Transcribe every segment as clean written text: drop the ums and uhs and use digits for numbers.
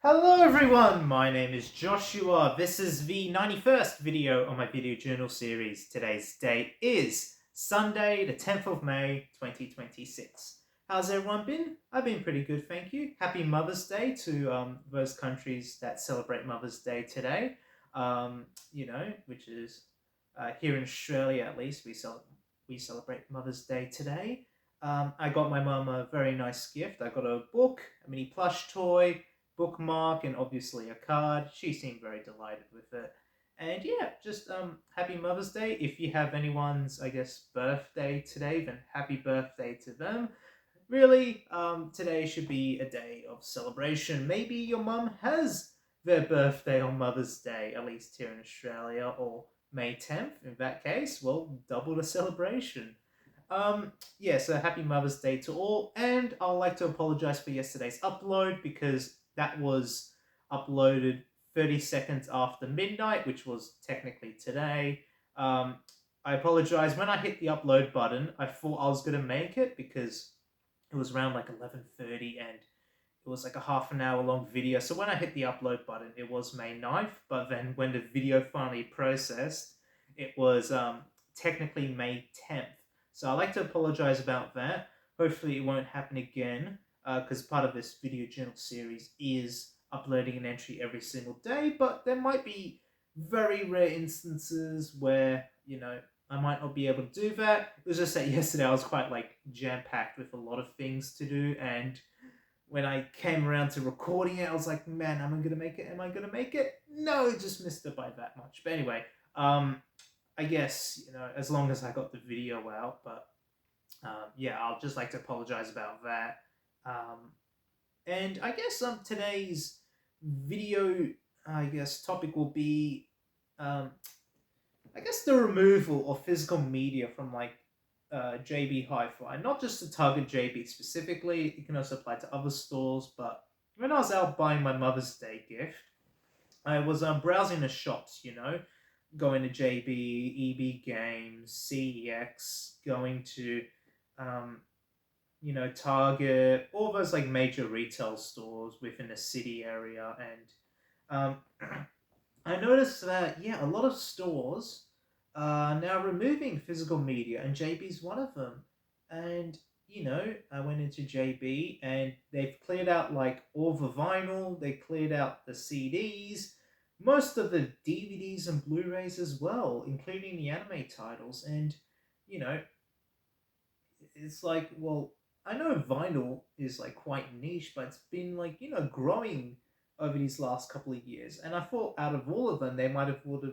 Hello everyone, my name is Joshua. This is the 91st video on my video journal series. Today's date is Sunday, the 10th of May, 2026. How's everyone been? I've been pretty good, thank you. Happy Mother's Day to those countries that celebrate Mother's Day today. Which is here in Australia at least, we celebrate Mother's Day today. I got my mum a very nice gift. I got a book, a mini plush toy, bookmark, and obviously a card. She seemed very delighted with it. And yeah, just happy Mother's Day. If you have anyone's, I guess, birthday today, then happy birthday to them. Really, today should be a day of celebration. Maybe your mum has their birthday on Mother's Day, at least here in Australia, or May 10th. In that case, well, double the celebration. So happy Mother's Day to all, and I'd like to apologize for yesterday's upload because that was uploaded 30 seconds after midnight, which was technically today. I apologize. When I hit the upload button, I thought I was gonna make it because it was around like 11:30 and it was like a half an hour long video. So when I hit the upload button, it was May 9th, but then when the video finally processed, it was technically May 10th. So I'd like to apologize about that. Hopefully it won't happen again, because part of this video journal series is uploading an entry every single day, but there might be very rare instances where, I might not be able to do that. It was just that yesterday I was quite like jam-packed with a lot of things to do, and when I came around to recording it, I was like, man, am I gonna make it? Am I gonna make it? No, just missed it by that much. But anyway, I guess, as long as I got the video out, but I'll just like to apologize about that. And I guess today's video, I guess, topic will be, I guess, the removal of physical media from like JB Hi-Fi. Not just to target JB specifically, it can also apply to other stores. But when I was out buying my Mother's Day gift, I was browsing the shops, going to JB, EB Games, CEX, going to um, Target, all those like major retail stores within the city area, and I noticed that a lot of stores are now removing physical media, and JB's one of them. And I went into JB, and they've cleared out like all the vinyl, they cleared out the CDs, most of the DVDs and Blu-rays as well, including the anime titles. And you know, it's like, well, I know vinyl is like quite niche, but it's been like, growing over these last couple of years. And I thought out of all of them, they may have would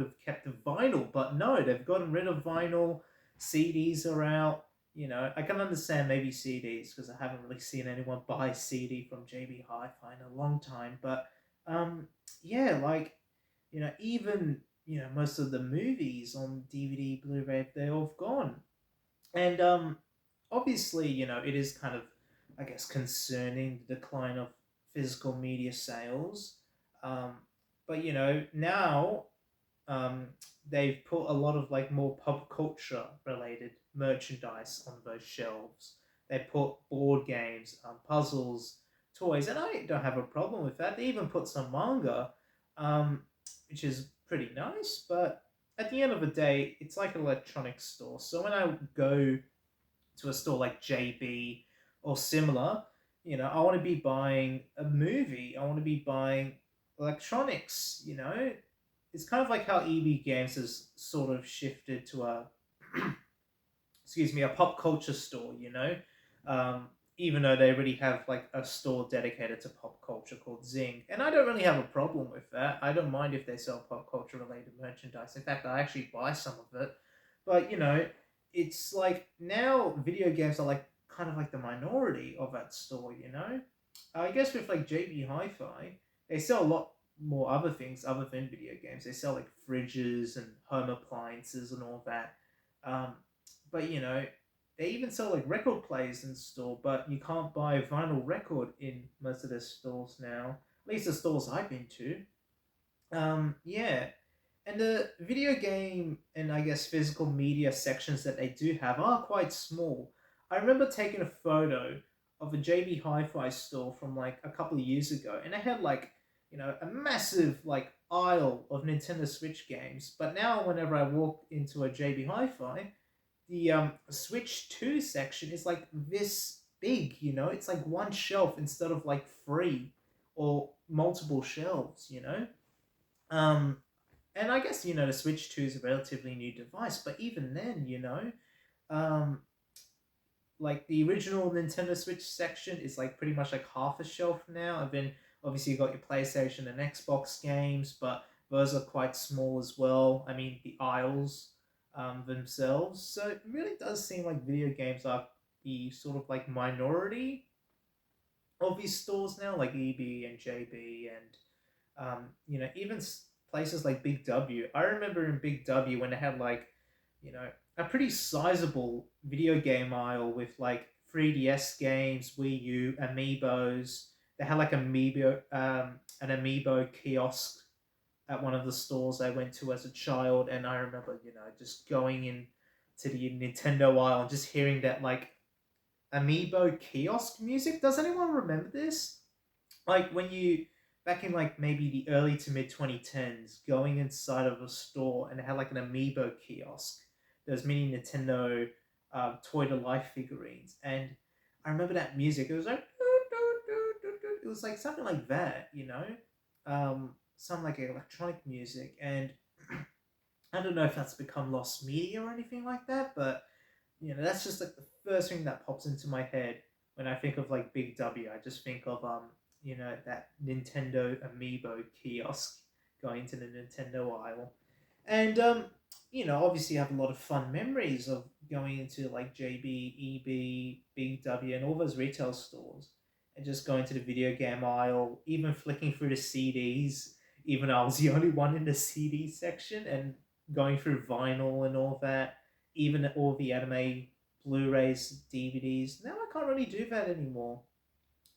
have kept the vinyl, but no, they've gotten rid of vinyl. CDs are out. I can understand maybe CDs because I haven't really seen anyone buy CD from JB Hi-Fi in a long time. But like even most of the movies on DVD, Blu-ray, they're all gone. And obviously, it is kind of, I guess, concerning the decline of physical media sales. Um, but now um, they've put a lot of like more pop culture related merchandise on those shelves. They put board games, puzzles, toys, and I don't have a problem with that. They even put some manga, um, which is pretty nice. But at the end of the day, it's like an electronics store. So when I go to a store like JB or similar, I want to be buying a movie. I want to be buying electronics. It's kind of like how EB Games has sort of shifted to a excuse me, a pop culture store. Um, Even though they already have like a store dedicated to pop culture called Zing, and I don't really have a problem with that. I don't mind if they sell pop culture related merchandise. In fact, I actually buy some of it. But it's like now video games are like kind of like the minority of that store. I guess with like JB Hi-Fi, they sell a lot more other things other than video games. They sell like fridges and home appliances and all that. Um, but they even sell like record players in store, but you can't buy a vinyl record in most of their stores now. At least the stores I've been to. Yeah. And the video game and I guess physical media sections that they do have are quite small. I remember taking a photo of a JB Hi-Fi store from like a couple of years ago, and it had like a massive like aisle of Nintendo Switch games. But now, whenever I walk into a JB Hi-Fi, the Switch 2 section is like this big, it's like one shelf instead of like three or multiple shelves, Um, and I guess, the Switch 2 is a relatively new device, but even then, um, like the original Nintendo Switch section is like pretty much like half a shelf now. And then obviously you got your PlayStation and Xbox games, but those are quite small as well. I mean, the aisles themselves. So it really does seem like video games are the sort of like minority of these stores now, like EB and JB and even places like Big W. I remember in Big W when they had like, a pretty sizable video game aisle with like 3DS games, Wii U, amiibos. They had like an amiibo kiosk at one of the stores I went to as a child, and I remember, just going in to the Nintendo aisle and just hearing that like amiibo kiosk music. Does anyone remember this? Like when you back in like maybe the early to mid 2010s, going inside of a store and it had like an amiibo kiosk. There's many Nintendo toy to life figurines, and I remember that music. It was like it was like something like that, some like electronic music, and I don't know if that's become lost media or anything like that, but that's just like the first thing that pops into my head when I think of like Big W. I just think of that Nintendo Amiibo kiosk going to the Nintendo aisle. And obviously I have a lot of fun memories of going into like JB, EB, Big W and all those retail stores and just going to the video game aisle, even flicking through the CDs, even though I was the only one in the CD section, and going through vinyl and all that, even all the anime Blu-rays, DVDs. Now I can't really do that anymore.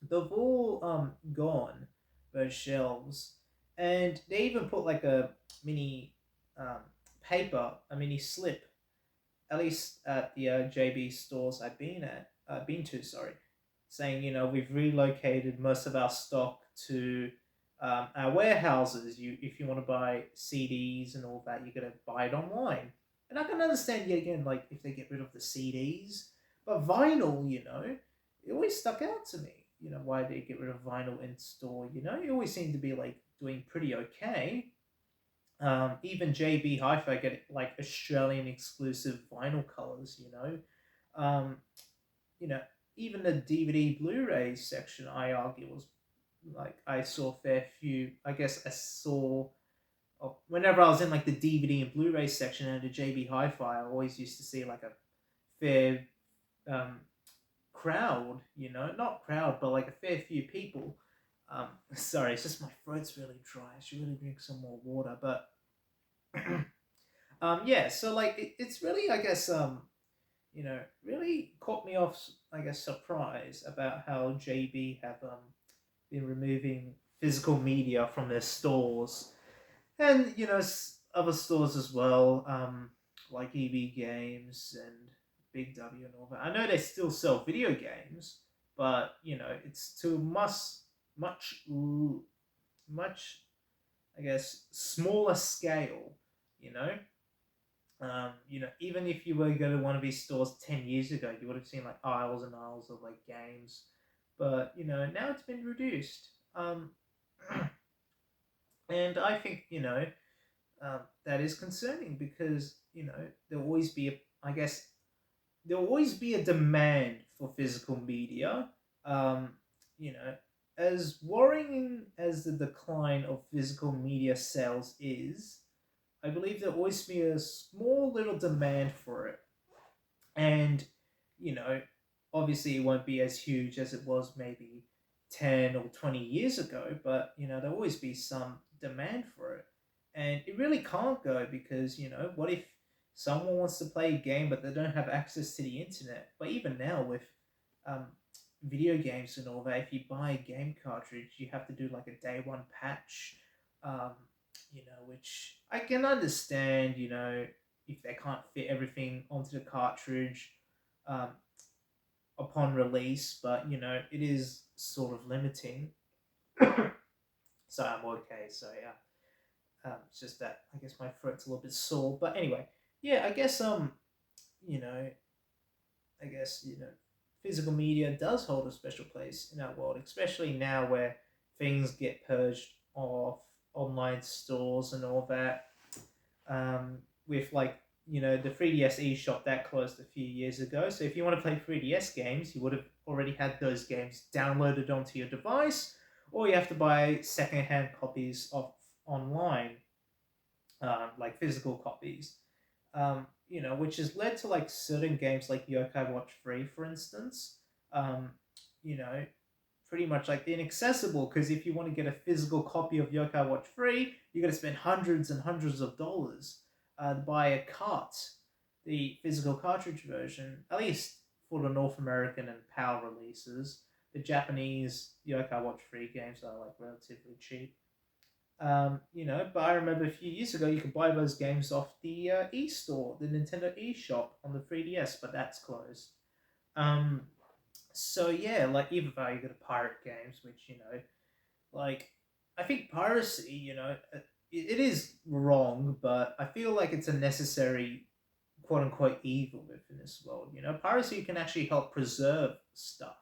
They've all gone, those shelves, and they even put like a mini um, a mini slip, at least at the JB stores been to, sorry, saying we've relocated most of our stock to our warehouses. If you want to buy CDs and all that, you're gonna buy it online. And I can understand yet again, like if they get rid of the CDs, but vinyl, it always stuck out to me. Why they get rid of vinyl in store? It always seemed to be like doing pretty okay. Even JB Hi-Fi get like Australian exclusive vinyl colors. Um, you know, even the DVD Blu-ray section, I argue was like I saw a fair few. I guess I saw whenever I was in like the DVD and Blu-ray section and the JB Hi-Fi, I always used to see like a fair um, crowd. Not crowd, but like a fair few people. Sorry, it's just my throat's really dry. I should really drink some more water, but yeah, so like it's really, I guess, really caught me off, I guess, surprise about how JB have been removing physical media from their stores, and other stores as well, like EB Games and Big W and all that. I know they still sell video games, but it's to much much, I guess, smaller scale. You know, even if you were to go to one of these stores 10 years ago, you would have seen like aisles and aisles of like games. But now it's been reduced. And I think that is concerning because there'll always be I guess there'll always be a demand for physical media. Um, you know, as worrying as the decline of physical media sales is, I believe there'll always be a small little demand for it. And, you know, obviously it won't be as huge as it was maybe 10 or 20 years ago, but, there'll always be some demand for it. And it really can't go because, what if someone wants to play a game but they don't have access to the internet? But even now with um, video games and all that, if you buy a game cartridge, you have to do like a day one patch, um, which I can understand, if they can't fit everything onto the cartridge. Um, upon release, but it is sort of limiting. So I'm okay. So yeah, it's just that I guess my throat's a little bit sore. But anyway, yeah, I guess you know, I guess physical media does hold a special place in our world, especially now where things get purged off online stores and all that. With like the 3DS eShop that closed a few years ago. So if you want to play 3DS games, you would have already had those games downloaded onto your device, or you have to buy secondhand copies of online, like physical copies. Which has led to like certain games like Yokai Watch 3, for instance. Um, you know, Pretty much like inaccessible because if you want to get a physical copy of Yokai Watch 3, you're going to spend hundreds and hundreds of dollars to buy a cart, the physical cartridge version, at least for the North American and PAL releases. The Japanese Yokai Watch 3 games are like relatively cheap. But I remember a few years ago you could buy those games off the e-store, the Nintendo eShop on the 3DS, but that's closed. Um, so yeah, like either that, you got to pirate games, which like I think piracy, it is wrong, but I feel like it's a necessary quote unquote evil within this world. Piracy can actually help preserve stuff,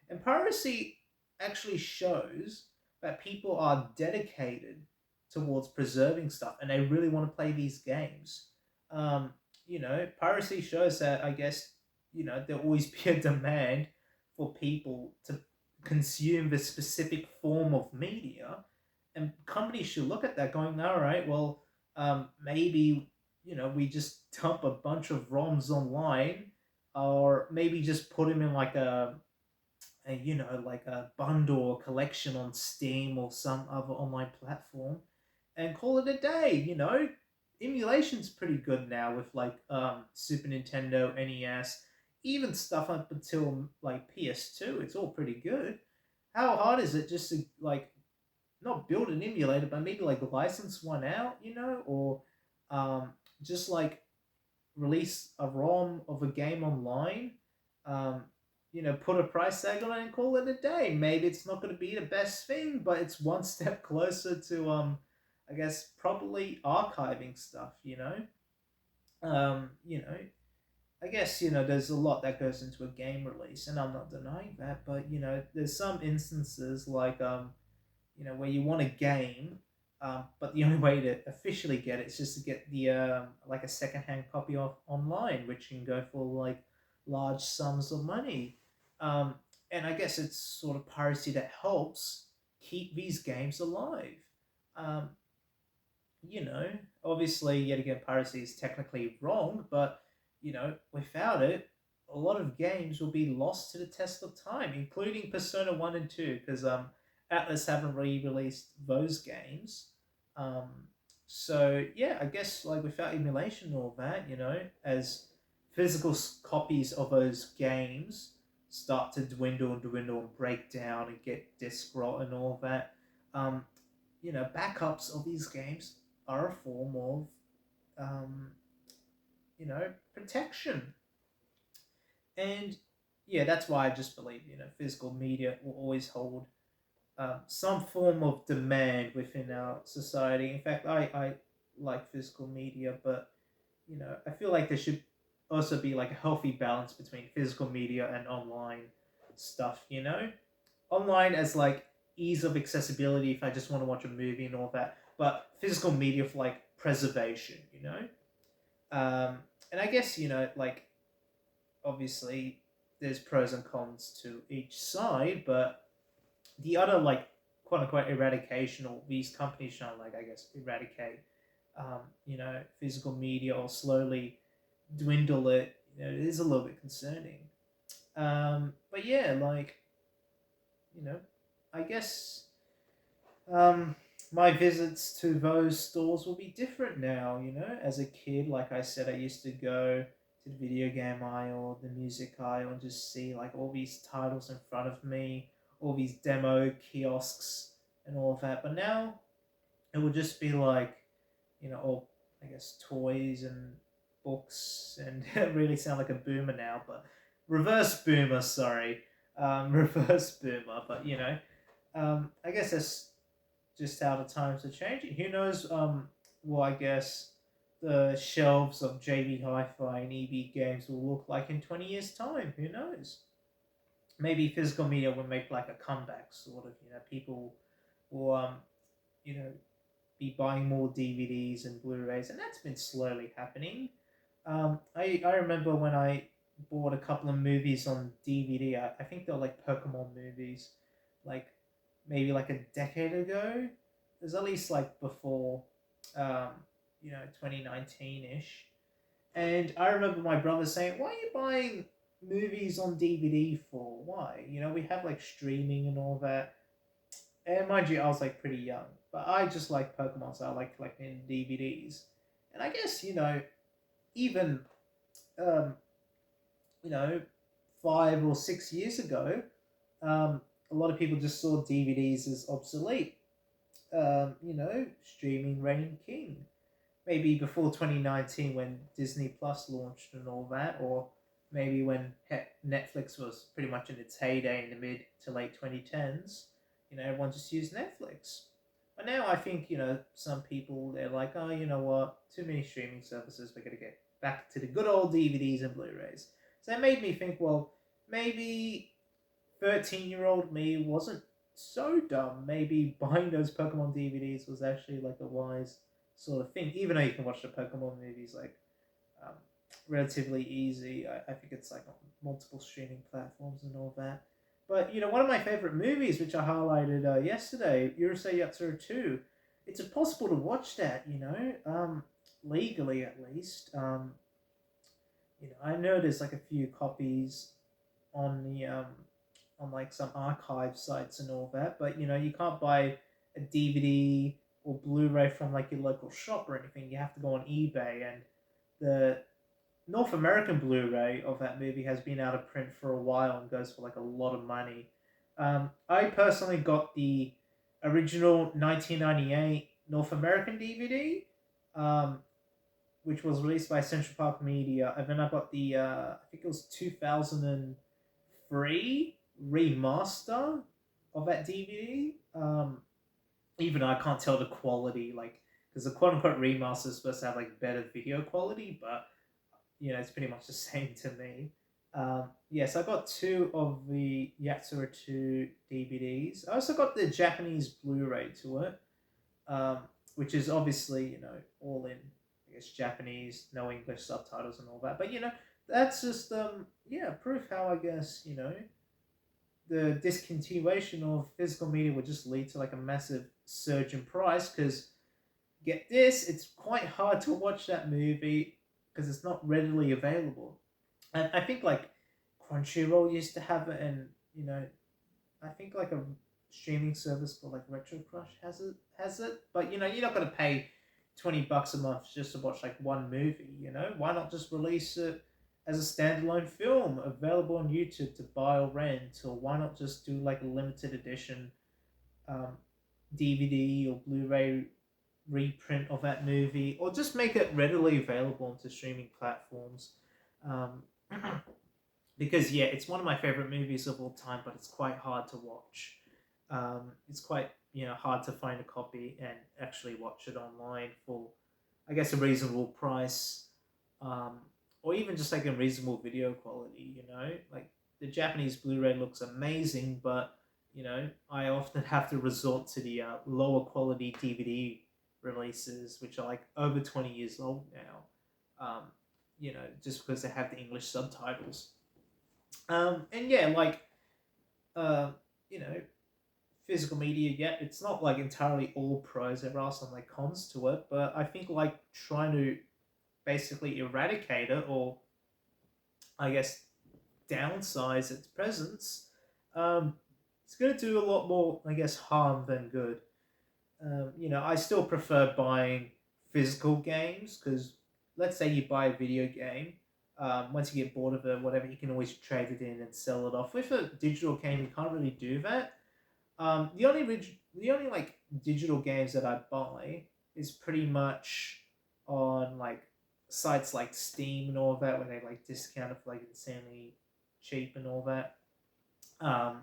and piracy actually shows that people are dedicated towards preserving stuff, and they really want to play these games. Piracy shows that I guess there'll always be a demand for people to consume this specific form of media, and companies should look at that, going, all right, well, maybe we just dump a bunch of ROMs online, or maybe just put them in like like a bundle or collection on Steam or some other online platform, and call it a day. Emulation's pretty good now with like Super Nintendo, NES, even stuff up until like PS2. It's all pretty good. How hard is it just to like not build an emulator, but maybe like license one out, or um, just like release a ROM of a game online, um, put a price tag on it and call it a day. Maybe it's not going to be the best thing, but it's one step closer to, I guess, properly archiving stuff, Um, you know, I guess, there's a lot that goes into a game release, and I'm not denying that, but, there's some instances like, where you want a game, but the only way to officially get it is just to get the like a secondhand copy of online, which can go for like large sums of money. Um, and I guess it's sort of piracy that helps keep these games alive. Um, you know, Obviously, yet again, piracy is technically wrong, but without it, a lot of games will be lost to the test of time, including Persona 1 and 2, because Atlas haven't re-released those games. Um, so yeah, I guess like without emulation and all that, as physical copies of those games start to dwindle and dwindle and break down and get disc rot and all that, um, backups of these games are a form of, um, protection. And yeah, that's why I just believe, physical media will always hold some form of demand within our society. In fact, I like physical media, but, I feel like there should also be like a healthy balance between physical media and online stuff, Online as like ease of accessibility if I just want to watch a movie and all that, but physical media for like preservation, Um, and I guess, like obviously there's pros and cons to each side, but the other like quote unquote eradication, or these companies trying to like I guess eradicate, physical media or slowly dwindle it, it is a little bit concerning. But yeah, like you know, I guess um, my visits to those stores will be different now. As a kid, like I said, I used to go to the video game aisle, the music aisle, and just see like all these titles in front of me, all these demo kiosks and all of that. But now it would just be like, all I guess toys and books, and it really sound like a boomer now, but reverse boomer, sorry, reverse boomer. But I guess that's just how the times are changing. Who knows? Well, I guess the shelves of JB Hi-Fi and EB Games will look like in 20 years' time. Who knows? Maybe physical media will make like a comeback, sort of. People will you know be buying more DVDs and Blu-rays, and that's been slowly happening. I remember when I bought a couple of movies on DVD. I think they're like Pokemon movies, like maybe like a decade ago. It was at least like before, um, 2019 ish. And I remember my brother saying, "Why are you buying movies on DVD for? Why? We have like streaming and all that." And mind you, I was like pretty young, but I just like Pokemon, so I like collecting DVDs. And I guess even um, you know 5 or 6 years ago, a lot of people just saw DVDs as obsolete. Streaming reigned king. Maybe before 2019 when Disney Plus launched and all that, or maybe when Netflix was pretty much in its heyday in the mid to late 2010s. Everyone just used Netflix. But now I think, some people, they're like, oh, you know what, too many streaming services, we're going to get back to the good old DVDs and Blu-rays. So that made me think, well, maybe 13-year-old me wasn't so dumb. Maybe buying those Pokemon DVDs was actually like a wise sort of thing. Even though you can watch the Pokemon movies like um, relatively easy, I think it's like on multiple streaming platforms and all that. But one of my favorite movies, which I highlighted yesterday, Urusei Yatsura 2. It's impossible to watch that, legally at least. I know there's like a few copies on the on like some archive sites and all that, but you can't buy a DVD or Blu-ray from like your local shop or anything. You have to go on eBay, and the North American Blu-ray of that movie has been out of print for a while and goes for like a lot of money. I personally got the original 1998 North American DVD, um, which was released by Central Park Media, and then I got the I think it was 2003 remaster of that DVD. Even though I can't tell the quality, like because the quote unquote remaster is supposed to have like better video quality, but it's pretty much the same to me. Yes, I got two of the Yatsura 2 DVDs. I also got the Japanese Blu-ray to it, um, which is obviously, all in, I guess, Japanese, no English subtitles and all that. But, that's just, yeah, proof how, I guess, the discontinuation of physical media would just lead to like a massive surge in price because get this, it's quite hard to watch that movie because it's not readily available. And I think like Crunchyroll used to have it, and I think like a streaming service called like Retro Crush has it. But you're not gonna pay $20 a month just to watch like one movie. Why not just release it as a standalone film available on YouTube to buy or rent, or why not just do like a limited edition um, DVD or Blu-ray reprint of that movie, or just make it readily available onto streaming platforms. Um, because yeah, it's one of my favorite movies of all time, but it's quite hard to watch. It's quite hard to find a copy and actually watch it online for, I guess, a reasonable price, um, or even just like a reasonable video quality. Like the Japanese Blu-ray looks amazing, but I often have to resort to the lower quality DVD releases, which are like over 20 years old now. Just because they have the English subtitles. And yeah, like uh, you know, physical media. Yeah, it's not like entirely all pros. There are some like cons to it, but I think like trying to basically eradicate it, or I guess downsize its presence, um, it's going to do a lot more, I guess, harm than good. I still prefer buying physical games because let's say you buy a video game, once you get bored of it, whatever, you can always trade it in and sell it off. With a digital game, you can't really do that. The only like digital games that I buy is pretty much on like sites like Steam and all of that, where they like discount it for like insanely cheap and all that. Um,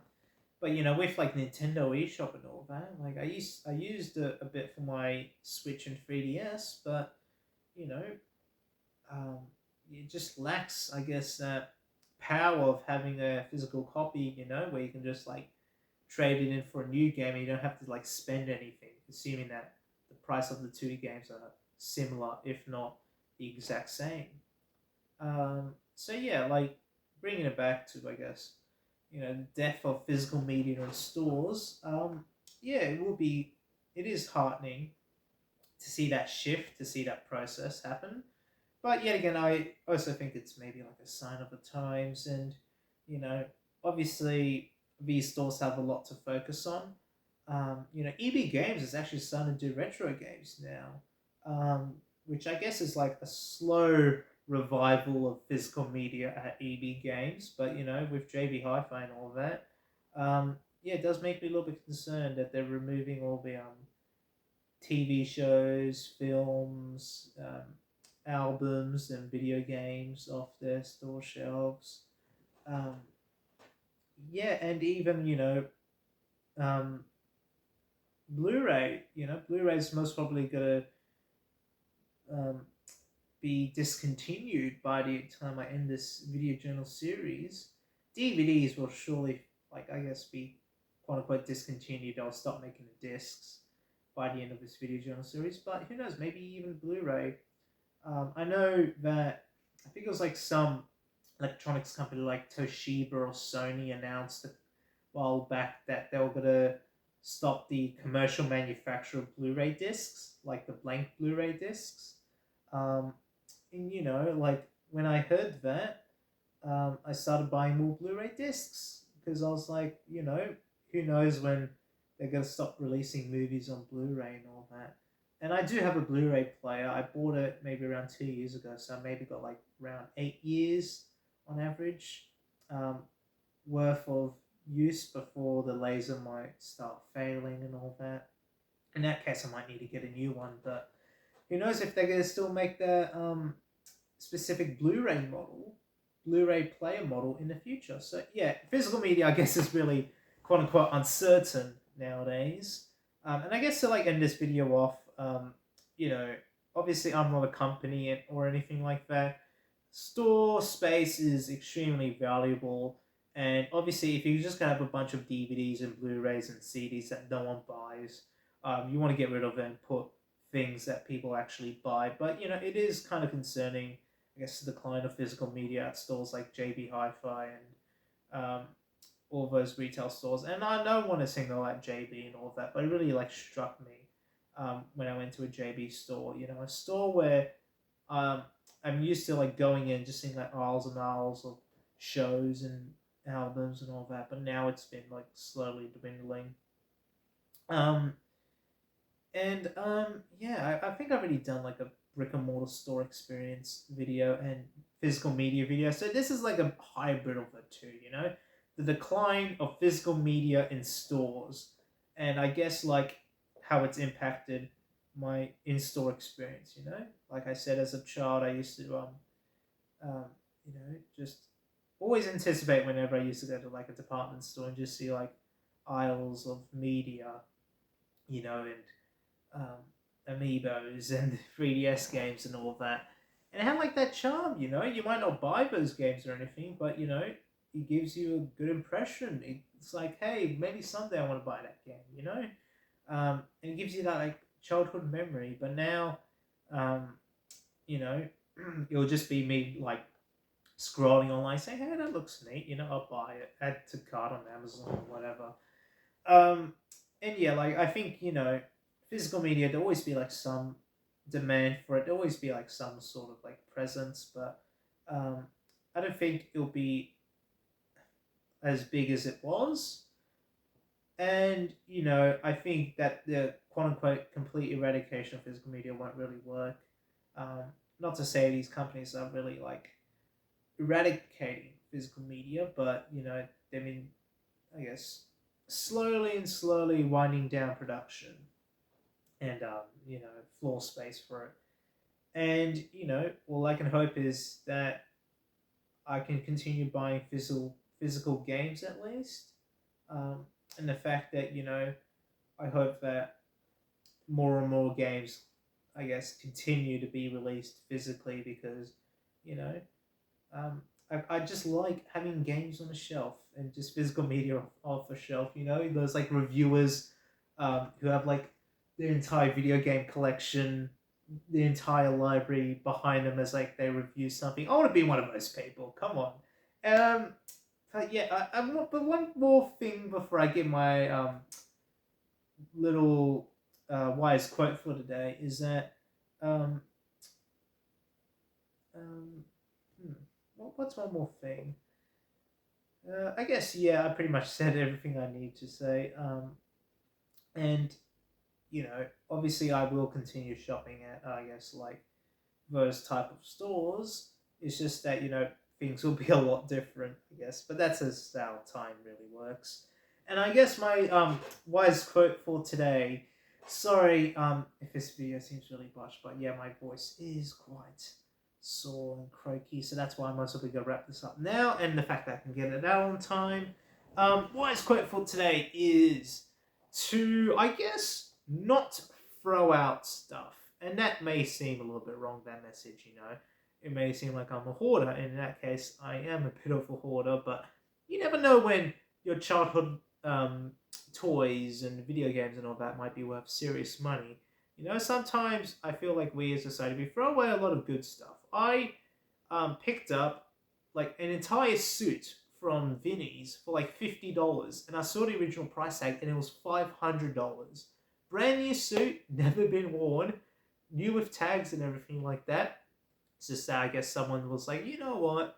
but you know, with like Nintendo eShop and all that, like I used a bit for my Switch and 3DS, but you know, um, it just lacks, I guess, that power of having a physical copy. You know, where you can just like trade it in for a new game, and you don't have to like spend anything, assuming that the price of the two games are similar, if not the exact same. So yeah, like bringing it back to, I guess, the death of physical media in stores. Yeah, it is heartening to see that shift, to see that process happen. But yet again, I also think it's maybe like a sign of the times, and you know, obviously these stores have a lot to focus on. EB Games is actually starting to do retro games now, which I guess is like a slow revival of physical media at EB Games. But with JB Hi-Fi and all that, yeah, it does make me a little bit concerned that they're removing all the TV shows, films, albums, and video games off their store shelves. Um, yeah, and even um, Blu-ray. Blu-ray's most probably gonna um, be discontinued by the time I end this video journal series. DVDs will surely, like I guess, be quote unquote discontinued. They'll stop making the discs by the end of this video journal series. But who knows? Maybe even Blu-ray. I know that I think it was like some electronics company like Toshiba or Sony announced a while back that they were gonna stop the commercial manufacture of Blu-ray discs, like the blank Blu-ray discs. Um, and like when I heard that, I started buying more Blu-ray discs because I was like, who knows when they're gonna stop releasing movies on Blu-ray and all that. And I do have a Blu-ray player. I bought it maybe around 2 years ago, so I maybe got like around 8 years on average um, worth of use before the laser might start failing and all that. In that case, I might need to get a new one, but who knows if they're going to still make the specific Blu-ray player model in the future. So yeah, physical media, I guess, is really quote unquote uncertain nowadays. And I guess to like end this video off, you know, obviously I'm not a company or anything like that. Store space is extremely valuable, and obviously, if you're just gonna have a bunch of DVDs and Blu-rays and CDs that no one buys, you want to get rid of them, put things that people actually buy. But it is kind of concerning, I guess, the decline of physical media at stores like JB Hi-Fi and all those retail stores. And I don't want to single out JB and all of that, but it really like struck me when I went to a JB store. A store where um, I'm used to like going in just seeing like aisles and aisles of shows and albums and all that, but now it's been like slowly dwindling. Um, and yeah, I think I've already done like a brick and mortar store experience video and physical media video. So this is like a hybrid of the two. The decline of physical media in stores, and I guess like how it's impacted my in-store experience. Like I said, as a child, I used to just always anticipate whenever I used to go to like a department store and just see like aisles of media, and amiibos and 3DS games and all of that. And it had like that charm. You might not buy those games or anything, but it gives you a good impression. It's like, hey, maybe someday I want to buy that game. And it gives you that like childhood memory. But now, um, you know, it'll just be me like scrolling online saying, hey, that looks neat. I'll buy it, add to cart on Amazon or whatever. Um, and yeah, like I think physical media there always be like some demand for it. There always be like some sort of like presence, but um, I don't think it'll be as big as it was. And I think that the quote unquote complete eradication of physical media won't really work. Um, Not to say these companies are really like eradicating physical media, but they've been, I guess, slowly and slowly winding down production and floor space for it. And all I can hope is that I can continue buying physical games at least. And the fact that I hope that more and more games, I guess, continue to be released physically because you know I just like having games on the shelf and just physical media off the shelf. Those like reviewers who have like their entire video game collection, the entire library behind them as like they review something. I want to be one of those people. Come on. Um, but yeah, but one more thing before I give my little wise quote for today is that um, um, hmm, what's one more thing? I guess yeah, I pretty much said everything I need to say. And obviously I will continue shopping at I guess like those type of stores. It's just that things will be a lot different, I guess. But that's just how time really works. And I guess my wise quote for today. Sorry if this video seems really botched, but yeah, my voice is quite sore and croaky, so that's why I'm also going to wrap this up now. And the fact that I can get it out on time. Wise quote for today is to, I guess, not throw out stuff. And that may seem a little bit wrong, that message. It may seem like I'm a hoarder, and in that case, I am a bit of a hoarder, but you never know when your childhood toys and video games and all that might be worth serious money. Sometimes I feel like we as a society, we throw away a lot of good stuff. I picked up like an entire suit from Vinnie's for like $50, and I saw the original price tag, and it was $500. Brand new suit, never been worn, new with tags and everything like that. It's just that I guess someone was like, you know what,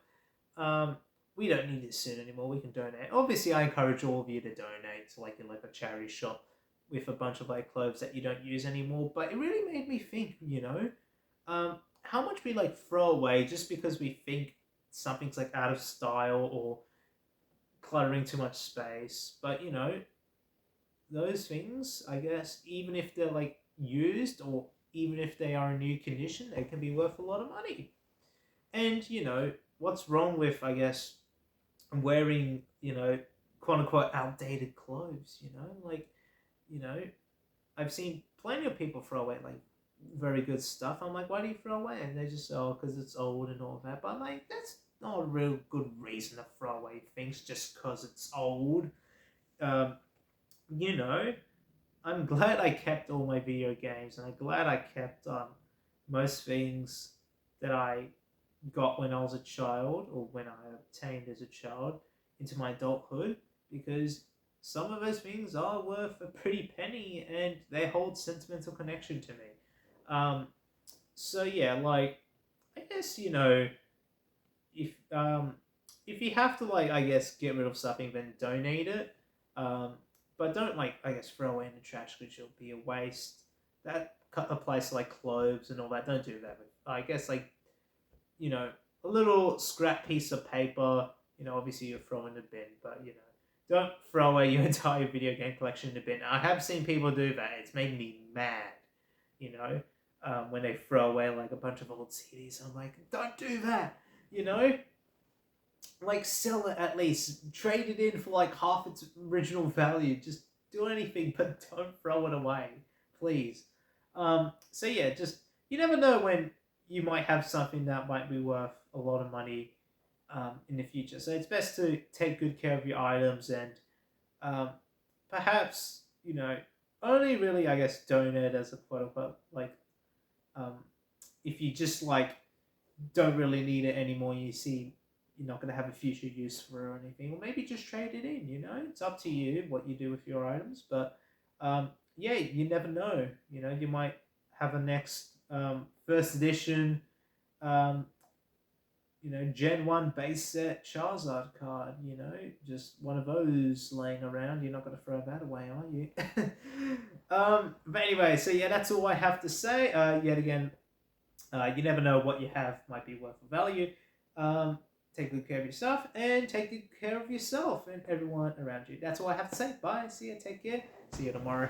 we don't need this suit anymore. We can donate. Obviously, I encourage all of you to donate to like a charity shop with a bunch of like clothes that you don't use anymore. But it really made me think, how much we like throw away just because we think something's like out of style or cluttering too much space. But those things, I guess, even if they're like used or even if they are in new condition, they can be worth a lot of money. And what's wrong with, I guess, wearing quote unquote outdated clothes? Like you know I've seen plenty of people throw away like very good stuff. I'm like, why do you throw away? And they just say, oh, because it's old and all that. But I'm like, that's not a real good reason to throw away things just because it's old. Um, you know, I'm glad I kept all my video games, and I'm glad I kept most things that I got when I was a child or when I obtained as a child into my adulthood, because some of those things are worth a pretty penny and they hold sentimental connection to me. Um, so yeah, like I guess if if you have to like I guess get rid of something, then donate it. Um, but don't like I guess throw it in the trash because it'll be a waste. That applies to like clothes and all that. Don't do that. I guess like a little scrap piece of paper. Obviously you throw in the bin, but don't throw away your entire video game collection in the bin. I have seen people do that. It's made me mad. You know, when they throw away like a bunch of old CDs. I'm like, don't do that. You know, like sell it at least. Trade it in for like half its original value. Just do anything, but don't throw it away, please. So yeah, just you never know when you might have something that might be worth a lot of money in the future. So it's best to take good care of your items and um, perhaps only really I guess donate as a quote unquote like um, if you just like don't really need it anymore. You see you're not going to have a future use for it or anything, or maybe just trade it in. It's up to you what you do with your items, but yeah, you never know. You might have a next first edition um, Gen 1 base set Charizard card, just one of those laying around. You're not going to throw that away, are you? But anyway, so yeah, that's all I have to say. Yet again, you never know what you have might be worth of value. Take good care of yourself and take good care of yourself and everyone around you. That's all I have to say. Bye. See you. Take care. See you tomorrow.